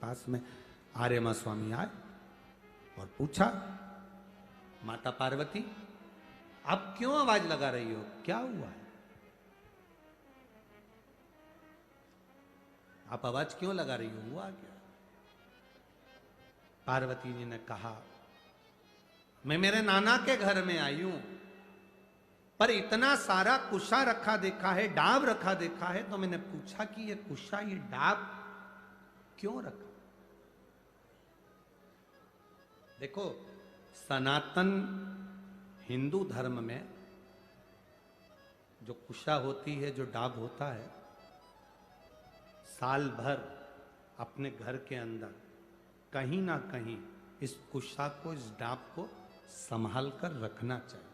पास में आर्यमा स्वामी आए और पूछा, माता पार्वती आप क्यों आवाज लगा रही हो, क्या हुआ है? आप आवाज क्यों लगा रही हो, हुआ क्या? पार्वती जी ने कहा, मैं मेरे नाना के घर में आई हूं, पर इतना सारा कुशा रखा देखा है, डाब रखा देखा है, तो मैंने पूछा कि ये कुशा, ये डाब क्यों रखा? देखो, सनातन हिंदू धर्म में जो कुशा होती है, जो डाब होता है, साल भर अपने घर के अंदर कहीं ना कहीं इस कुशा को, इस डाब को संभाल कर रखना चाहिए।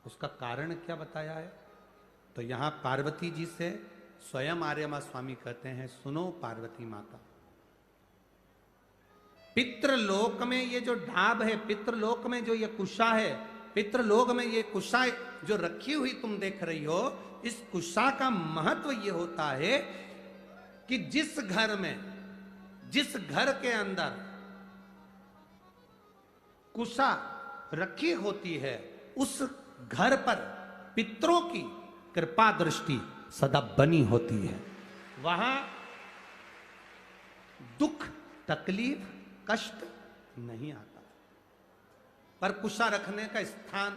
उसका कारण क्या बताया है? तो यहां पार्वती जी से स्वयं आर्यमा स्वामी कहते हैं, सुनो पार्वती माता, पितृलोक में ये जो ढाब है, पितृलोक में जो ये कुशा है, पितृलोक में ये कुशा जो रखी हुई तुम देख रही हो, इस कुशा का महत्व ये होता है कि जिस घर में, जिस घर के अंदर कुशा रखी होती है, उस घर पर पितरों की कृपा दृष्टि सदा बनी होती है। वहां दुख, तकलीफ, कष्ट नहीं आता। पर कुशा रखने का स्थान,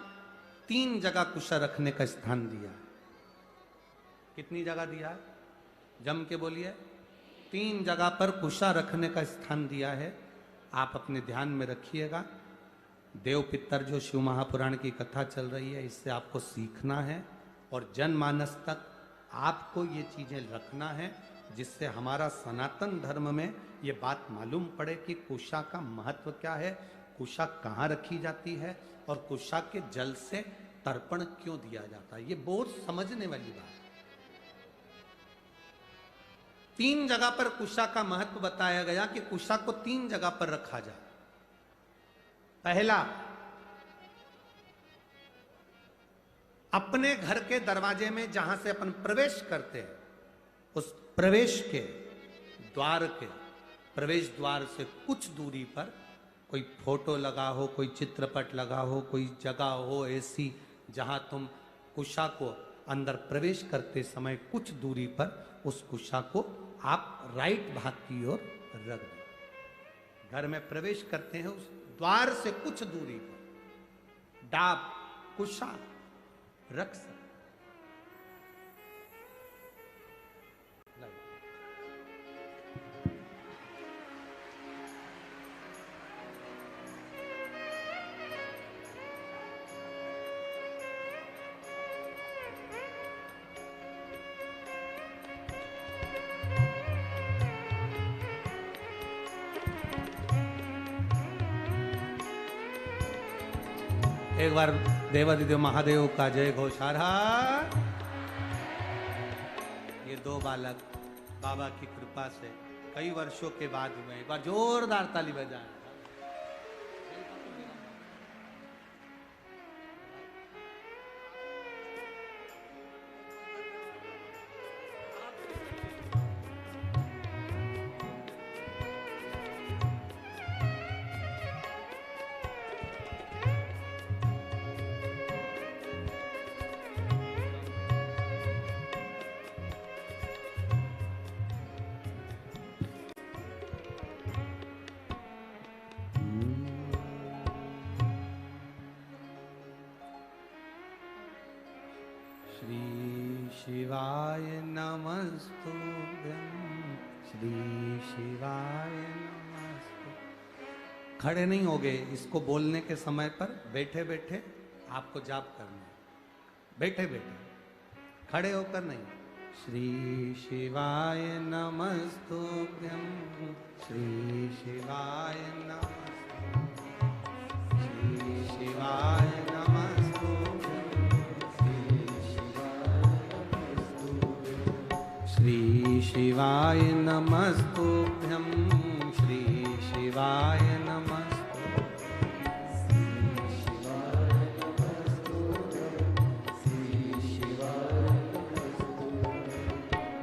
3 जगह कुशा रखने का स्थान दिया है। कितनी जगह दिया है? जम के बोलिए। 3 जगह पर कुशा रखने का स्थान दिया है। आप अपने ध्यान में रखिएगा। देव पितर जो शिव महापुराण की कथा चल रही है, इससे आपको सीखना है और जनमानस तक आपको ये चीजें रखना है, जिससे हमारा सनातन धर्म में ये बात मालूम पड़े कि कुशा का महत्व क्या है, कुशा कहाँ रखी जाती है और कुशा के जल से तर्पण क्यों दिया जाता है। ये बहुत समझने वाली बात है। 3 जगह पर कुशा का महत्व बताया गया कि कुशा को 3 जगह पर रखा जाए। पहला, अपने घर के दरवाजे में जहां से अपन प्रवेश करते हैं, उस प्रवेश के द्वार के प्रवेश द्वार से कुछ दूरी पर कोई फोटो लगा हो, कोई चित्रपट लगा हो, कोई जगह हो ऐसी जहां तुम कुशा को अंदर प्रवेश करते समय कुछ दूरी पर उस कुशा को आप राइट भाग की ओर रख दें। घर में प्रवेश करते हैं, उस द्वार से कुछ दूरी पर डाब, कुशा रख सकते। एक बार देवादिदेव महादेव का जय घोषारा। ये 2 बालक बाबा की कृपा से कई वर्षों के बाद हुए। एक बार जोरदार ताली बजाएं। शिवाय नमस्तुभ्यं, श्री शिवाय नमस्तु। खड़े नहीं होगे, इसको बोलने के समय पर बैठे बैठे आपको जाप करना है। बैठे बैठे, खड़े होकर नहीं। श्री शिवाय नमस्तुभ्यं, श्री शिवाय नमस्तुभ्यं, श्री शिवाय नमस्तुभ्यं, श्री शिवाय नमस्तुभ्यं, श्री शिवाय नमस्तुभ्यं,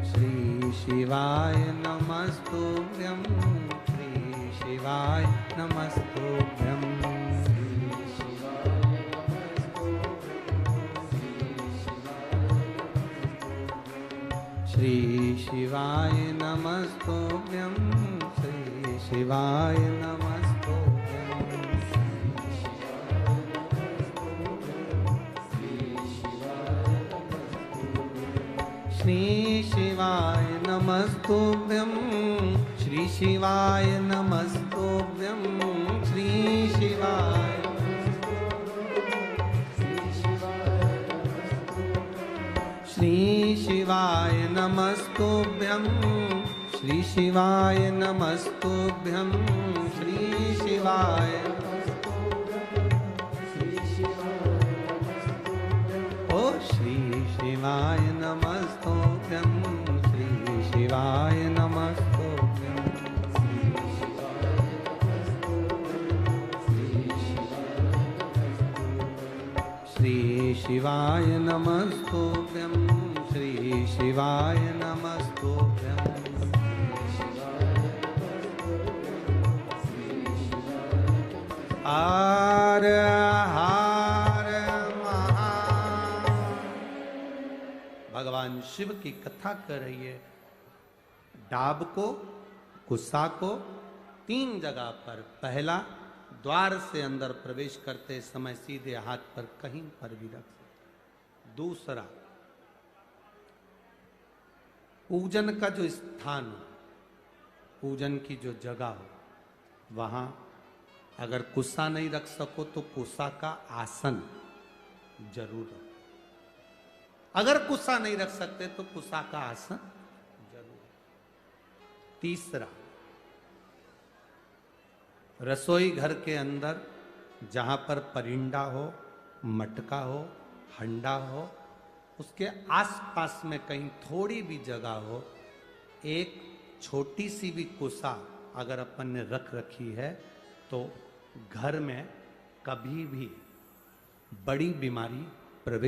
श्री शिवाय नमस्तुभ्यं, शिवाय नमस्तुभ्यं। श्री शिवाय नमस्तुभ्यं, श्री शिवाय नमस्तुभ्यं। श्री शिवाय नमस्तुभ्यं, श्री शिवाय नमस्तुभ्यं, श्री शिवाय। श्री शिवाय नमस्तुभ्यं, श्री शिवाय नमस्तुभ्यं, श्री शिवाय। ओ श्री शिवाय नमस्तुभ्यं, श्री शिवाय नमस्तुभ्यं। श्री शिवाय नमस्तुभ्यं, श्री शिवाय नमस्तुभ्यं। हर हर महा। भगवान शिव की कथा कर रही है। डाब को, कुसा को 3 जगह पर, पहला द्वार से अंदर प्रवेश करते समय सीधे हाथ पर कहीं पर भी रख सकते। दूसरा, पूजन का जो स्थान हो, पूजन की जो जगह हो, वहां अगर कुसा नहीं रख सको तो कुसा का आसन जरूर रखो। अगर कुसा नहीं रख सकते तो कुसा का आसन जरूर। तीसरा, रसोई घर के अंदर जहां पर परिंदा हो, मटका हो, हंडा हो, उसके आसपास में कहीं थोड़ी भी जगह हो, एक छोटी सी भी कुसा अगर अपन ने रख रखी है तो घर में कभी भी बड़ी बीमारी प्रवेश